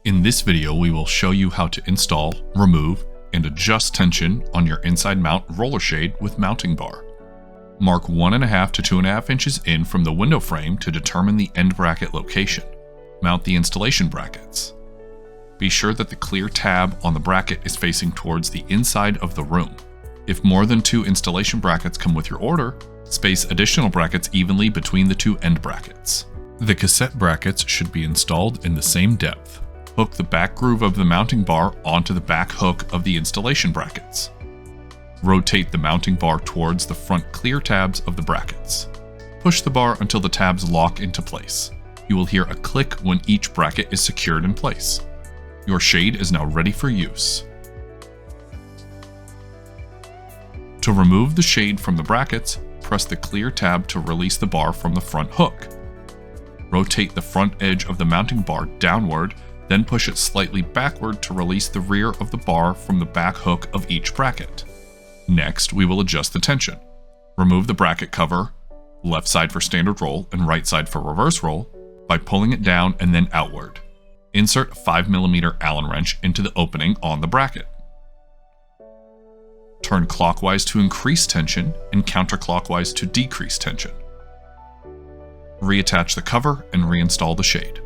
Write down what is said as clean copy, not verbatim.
In this video, we will show you how to install, remove, and adjust tension on your inside mount roller shade with mounting bar. Mark 1.5 to 2.5 inches in from the window frame to determine the end bracket location. Mount the installation brackets. Be sure that the clear tab on the bracket is facing towards the inside of the room. If more than 2 installation brackets come with your order, space additional brackets evenly between the 2 end brackets. The cassette brackets should be installed in the same depth. Hook the back groove of the mounting bar onto the back hook of the installation brackets. Rotate the mounting bar towards the front clear tabs of the brackets. Push the bar until the tabs lock into place. You will hear a click when each bracket is secured in place. Your shade is now ready for use. To remove the shade from the brackets, press the clear tab to release the bar from the front hook. Rotate the front edge of the mounting bar downward, then push it slightly backward to release the rear of the bar from the back hook of each bracket. Next, we will adjust the tension. Remove the bracket cover, left side for standard roll and right side for reverse roll, by pulling it down and then outward. Insert a 5mm Allen wrench into the opening on the bracket. Turn clockwise to increase tension and counterclockwise to decrease tension. Reattach the cover and reinstall the shade.